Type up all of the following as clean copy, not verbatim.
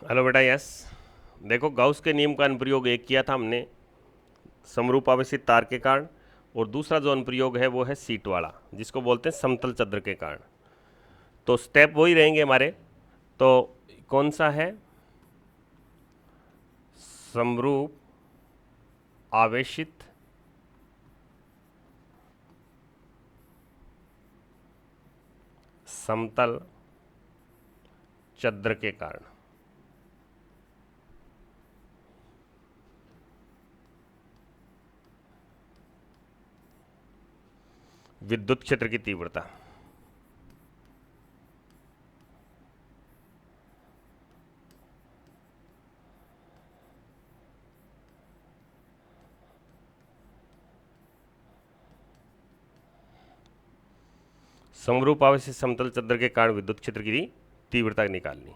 Hello बेटा। Yes, देखो Gauss के नियम का अनुप्रयोग एक किया था हमने समरूप आवेशित तार के कारण, और दूसरा जो अनुप्रयोग है वो है सीट वाला, जिसको बोलते हैं समतल चद्र के कारण। तो स्टेप वही रहेंगे हमारे। तो कौन सा है? समरूप आवेशित समतल चद्र के कारण विद्युत क्षेत्र की तीव्रता। समरूप आवेशित समतल चद्र के कारण विद्युत क्षेत्र की तीव्रता निकालनी।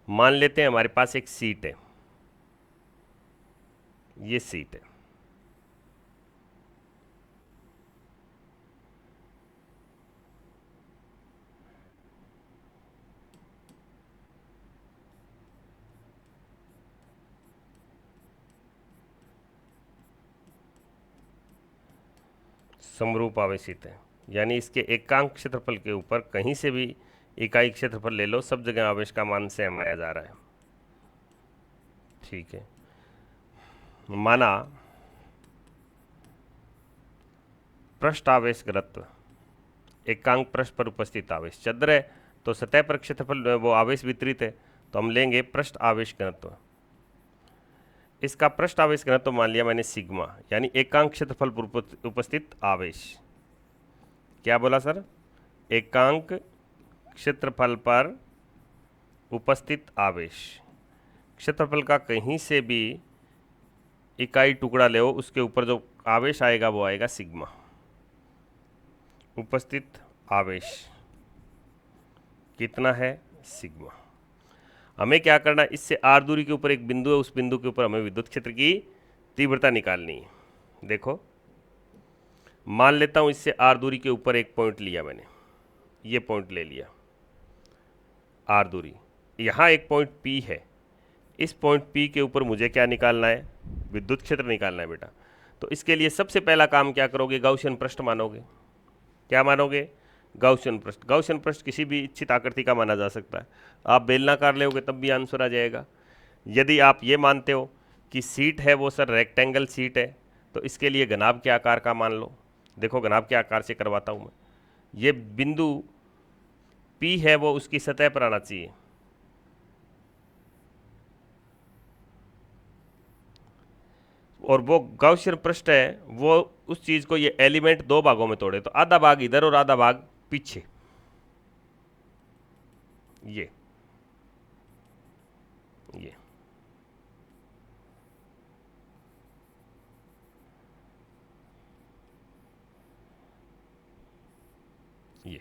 मान लेते हैं हमारे पास एक सीट है, ये सीट है। समरूप आवेशित है, यानी इसके एकांक क्षेत्रफल के ऊपर कहीं से भी इकाई क्षेत्रफल ले लो, सब जगह आवेश का मान सेम आया जा रहा है। ठीक है, माना पृष्ठ आवेश घनत्व, एकांक पृष्ठ पर उपस्थित आवेश चद्र है, तो सतह पर क्षेत्रफल वो आवेश वितरित है, तो हम लेंगे पृष्ठ आवेश घनत्व। इसका पृष्ठ आवेश घनत्व मान लिया मैंने सिग्मा, यानी एकांक क्षेत्रफल पर उपस्थित आवेश। क्या बोला सर? एकांक क्षेत्रफल पर उपस्थित आवेश। क्षेत्रफल का कहीं से भी इकाई टुकड़ा ले, उसके ऊपर जो आवेश आएगा वो आएगा सिग्मा। उपस्थित आवेश कितना है? सिग्मा। हमें क्या करना है, इससे आर दूरी के ऊपर एक बिंदु है, उस बिंदु के ऊपर हमें विद्युत क्षेत्र की तीव्रता निकालनी है। देखो, मान लेता हूं इससे आर दूरी के ऊपर एक पॉइंट लिया मैंने, ये पॉइंट ले लिया आर दूरी। यहाँ एक पॉइंट पी है, इस पॉइंट पी के ऊपर मुझे क्या निकालना है? विद्युत क्षेत्र निकालना है बेटा। तो इसके लिए सबसे पहला काम क्या करोगे? गाउसियन पृष्ठ मानोगे। क्या मानोगे? गाउसियन पृष्ठ। गाउसियन पृष्ठ किसी भी इच्छित आकृति का माना जा सकता है। आप बेलनाकार लेोगे तब भी आंसर आ जाएगा। यदि आप ये मानते हो कि सीट है वो सर रेक्टेंगल सीट है, तो इसके लिए घनाभ के आकार का मान लो। देखो, घनाभ के आकार से करवाता हूँ मैं। ये बिंदु P है वो उसकी सतह पर आना चाहिए, और वो गाउसियन पृष्ठ है वो उस चीज़ को, ये एलिमेंट दो भागों में तोड़े, तो आधा भाग इधर और आधा भाग पीछे। ये ये ये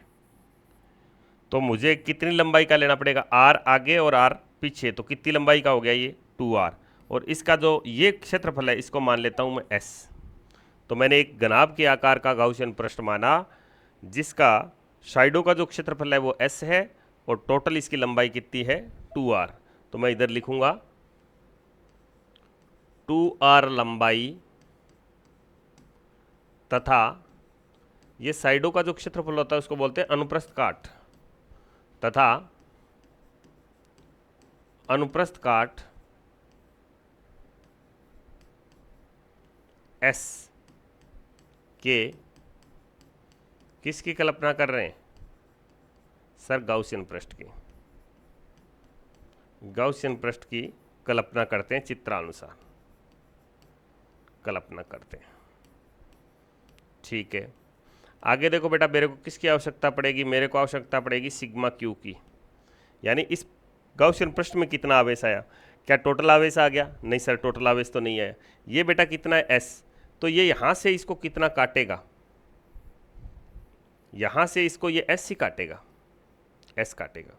तो मुझे कितनी लंबाई का लेना पड़ेगा? आर आगे और आर पीछे, तो कितनी लंबाई का हो गया ये? 2r। और इसका जो ये क्षेत्रफल है इसको मान लेता हूं मैं s। तो मैंने एक घनाभ के आकार का गाउसियन पृष्ठ माना, जिसका साइडों का जो क्षेत्रफल है वो s है, और टोटल इसकी लंबाई कितनी है? 2r। तो मैं इधर लिखूंगा 2r लंबाई, तथा ये साइडों का जो क्षेत्रफल होता है उसको बोलते हैं अनुप्रस्थ काट, तथा अनुप्रस्थ काट S के किसकी कल्पना कर रहे हैं सर? गाउसियन पृष्ठ की। गाउसियन पृष्ठ की कल्पना करते हैं, चित्रानुसार कल्पना करते हैं। ठीक है, आगे देखो बेटा, मेरे को किसकी आवश्यकता पड़ेगी? मेरे को आवश्यकता पड़ेगी सिग्मा क्यू की, यानी इस गाउसियन पृष्ठ में कितना आवेश आया? क्या टोटल आवेश आ गया? नहीं सर, टोटल आवेश तो नहीं आया। ये बेटा कितना है? S। तो ये यहां से इसको कितना काटेगा? यहां से इसको ये S ही काटेगा, S काटेगा।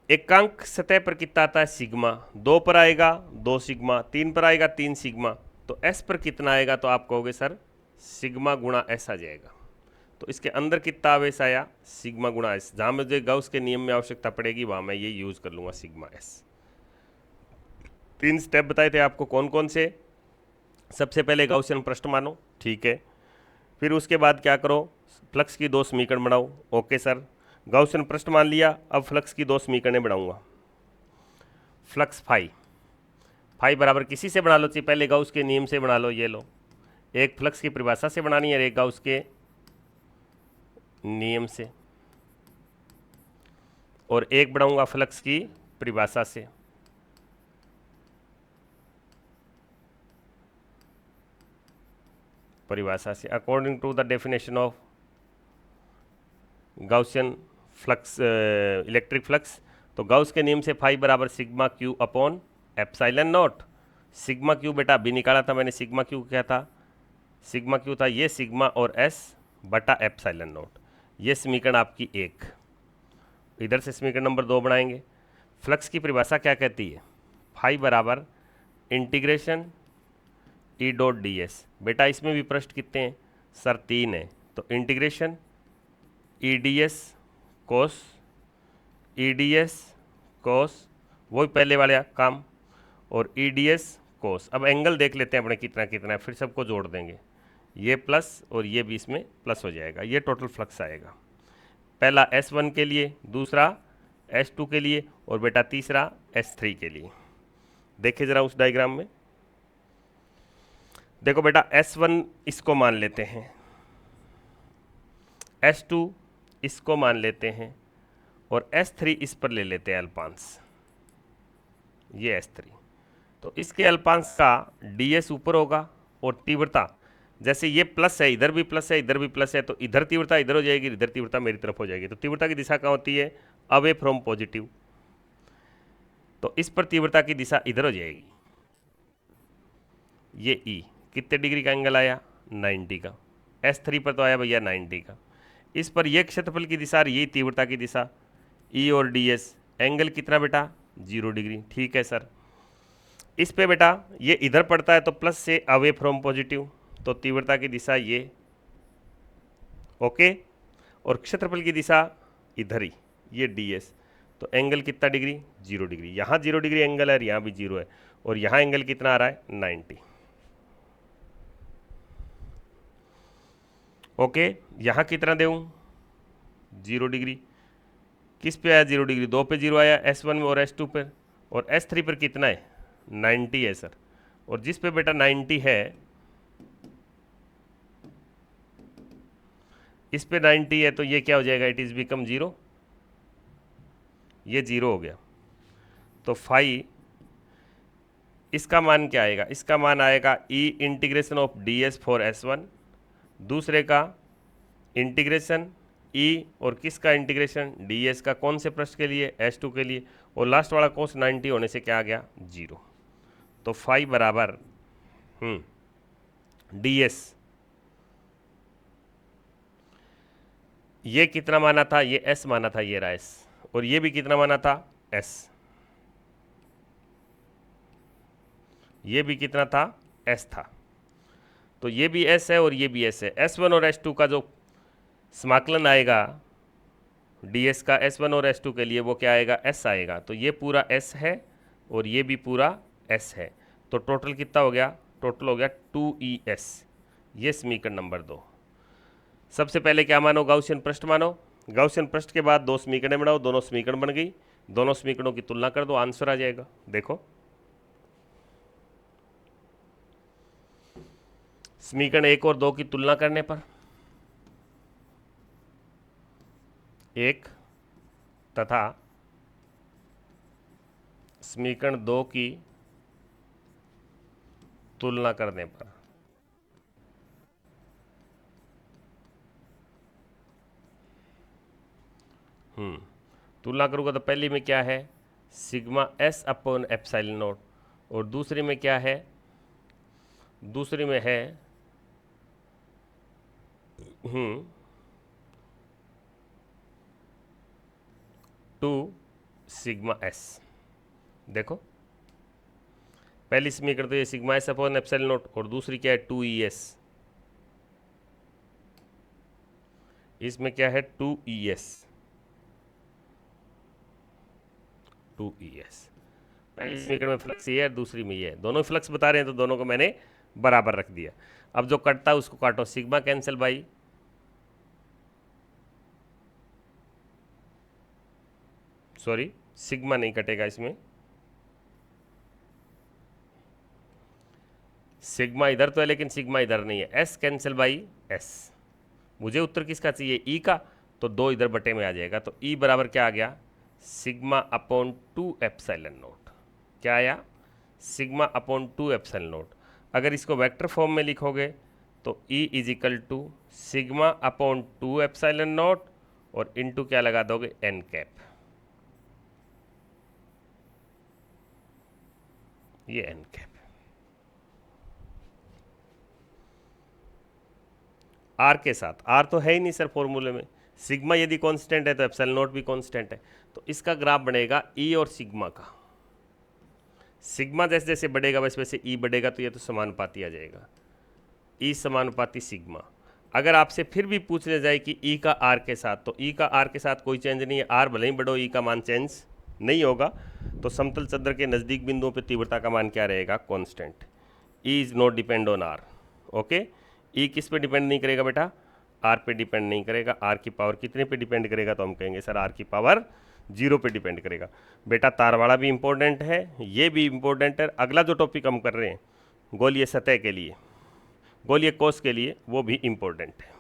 एकांक सतह पर कितना आता है? सिग्मा। 2 पर आएगा 2 सिग्मा, 3 पर आएगा 3 सिग्मा, तो S पर कितना आएगा? तो आप कहोगे सर सिग्मा गुणा S आ जाएगा। तो इसके अंदर कितना आवेश आया, सिग्मा गुणा एस। जहाँ मुझे गाउस के नियम में आवश्यकता पड़ेगी वहाँ मैं ये यूज़ कर लूँगा सिग्मा एस। 3 स्टेप बताए थे आपको, कौन कौन से। सबसे पहले गाउसियन पृष्ठ मानो, ठीक है। फिर उसके बाद क्या करो, फ्लक्स की 2 समीकरण बनाओ। ओके सर, गाउसियन पृष्ठ मान लिया, अब फ्लक्स की 2 समीकरणें बनाऊंगा। फ्लक्स फाई बराबर किसी से बना लो, चाहिए पहले गाउस के नियम से बना लो। ये लो, एक फ्लक्स की परिभाषा से बनानी है, एक गाउस के नियम से, और एक बनाऊंगा फ्लक्स की परिभाषा से। According to the definition of Gaussian flux, electric flux. तो गाउस के नियम से फाई बराबर sigma q upon epsilon naught. Sigma q बेटा अभी निकाला था मैंने, सिग्मा क्यू क्या था, सिग्मा क्यू था ये सिग्मा और एस बटा एप्साइलन नॉट। ये समीकरण आपकी 1। इधर से समीकरण नंबर 2 बनाएंगे। फ्लक्स की परिभाषा क्या कहती है, फाई बराबर integration E dot D S. बेटा इसमें भी पृष्ठ कितने हैं सर, 3 है। तो इंटीग्रेशन ई डी एस कोस, ई डी एस कोस, वही पहले वाला काम, और ई डी एस कोस। अब एंगल देख लेते हैं अपने कितना कितना है, फिर सबको जोड़ देंगे। ये प्लस और ये भी इसमें प्लस हो जाएगा। ये टोटल फ्लक्स आएगा, पहला S1 के लिए, दूसरा S2 के लिए, और बेटा तीसरा S3 के लिए। देखिए ज़रा उस डायग्राम में, देखो बेटा S1 इसको मान लेते हैं, S2 इसको मान लेते हैं, और S3 इस पर ले लेते हैं अल्पांश, ये S3। तो इसके अल्पांश का ds ऊपर होगा, और तीव्रता जैसे ये प्लस है, इधर भी प्लस है, इधर भी प्लस है, तो इधर तीव्रता इधर हो जाएगी, इधर तीव्रता मेरी तरफ हो जाएगी। तो तीव्रता की दिशा कहाँ होती है, अवे फ्रॉम पॉजिटिव। तो इस पर तीव्रता की दिशा इधर हो जाएगी। ये E कितने डिग्री का एंगल आया, 90 का। S3 पर तो आया भैया 90 का। इस पर यह क्षेत्रफल की दिशा, यही तीव्रता की दिशा, E और ds। एंगल कितना बेटा, 0 डिग्री। ठीक है सर। इस पे बेटा ये इधर पड़ता है तो प्लस से अवे फ्रॉम पॉजिटिव, तो तीव्रता की दिशा ये, ओके, और क्षेत्रफल की दिशा इधर ही, ये ds। तो एंगल कितना डिग्री, 0 डिग्री। यहाँ 0 डिग्री एंगल है, यहाँ भी 0 है, और यहाँ एंगल कितना आ रहा है, 90। ओके, यहाँ कितना दूँ, 0 डिग्री। किस पे आया 0 डिग्री, 2 पे 0 आया, S1 में और S2 पर, और S3 पर कितना है, 90 है सर। और जिस पे बेटा 90 है, इस पे 90 है, तो ये क्या हो जाएगा, इट इज़ बिकम 0। ये 0 हो गया। तो फाई इसका मान क्या आएगा, इसका मान आएगा E integration of ds for S1, दूसरे का इंटीग्रेशन E और किसका इंटीग्रेशन ds का, कौन से पृष्ठ के लिए, S2 के लिए, और लास्ट वाला कोस 90 होने से क्या आ गया, 0। तो फाई बराबर ds, ये कितना माना था, ये S माना था, ये रहा S, और ये भी कितना माना था, S। ये भी कितना था, S था। तो ये भी S है और ये भी S है। S1 और S2 का जो समाकलन आएगा ds का S1 और S2 के लिए, वो क्या आएगा, S आएगा। तो ये पूरा S है और ये भी पूरा S है। तो टोटल कितना हो गया, टोटल हो गया 2ES। ये समीकरण नंबर 2। सबसे पहले क्या मानो, गाउसियन पृष्ठ मानो। गाउसियन पृष्ठ के बाद 2 समीकरणें बनाओ, दोनों समीकरण बन गई, दोनों समीकरणों की तुलना कर दो, आंसर आ जाएगा। देखो समीकरण 1 और 2 की तुलना करने पर 1 तथा समीकरण 2 की तुलना करने पर तुलना करूँगा तो पहली में क्या है, sigma S upon epsilon not, और दूसरी में क्या है, दूसरी में है 2 सिग्मा S। देखो पहली समीकरण तो ये sigma S upon epsilon not, और दूसरी क्या है, 2ES। इसमें क्या है 2ES, 2ES। पहली समीकरण में फ्लक्स ये है, दूसरी में ये है, दोनों फ्लक्स बता रहे हैं तो दोनों को मैंने बराबर रख दिया। अब जो कटता है उसको काटो, sigma cancel by sorry sigma नहीं कटेगा इसमें, सिग्मा इधर तो है लेकिन सिग्मा इधर नहीं है, एस कैंसिल बाई एस। मुझे उत्तर किसका चाहिए, ई का, तो 2 इधर बटे में आ जाएगा, तो ई बराबर क्या आ गया, सिग्मा अपॉन 2 एप्सिलॉन नोट। क्या आया, सिग्मा अपॉन 2 एप्सिलॉन नोट। अगर इसको वेक्टर फॉर्म में लिखोगे तो E is equal to sigma upon 2 epsilon naught और इनटू क्या लगा दोगे, एन कैप, ये एन कैप। आर के साथ, आर तो है ही नहीं सर फॉर्मूले में, सिग्मा यदि कांस्टेंट है तो एप्सिलॉन नोट भी कांस्टेंट है, तो इसका ग्राफ बनेगा ई और सिग्मा का। सिग्मा जैसे जैसे बढ़ेगा वैसे वैसे ई बढ़ेगा, तो ये तो समानुपाती आ जाएगा, ई समानुपाती सिग्मा। अगर आपसे फिर भी पूछ ले जाए कि ई का आर के साथ, तो ई का आर के साथ कोई चेंज नहीं है, आर भले ही बढ़ो ई का मान चेंज नहीं होगा, तो समतल चंद्र के नज़दीक बिंदुओं पे तीव्रता का मान क्या रहेगा, constant. E is not depend on R. Okay, E किस पे डिपेंड नहीं करेगा बेटा, आर पे डिपेंड नहीं करेगा। आर की पावर कितने पे डिपेंड करेगा, तो हम कहेंगे सर आर की पावर 0 पे डिपेंड करेगा। बेटा तारवाड़ा भी इंपॉर्टेंट है, ये भी इंपॉर्टेंट है। अगला जो टॉपिक हम कर रहे हैं गोलीय सतह के लिए, गोलीय कोष के लिए, वो भी इंपॉर्टेंट है।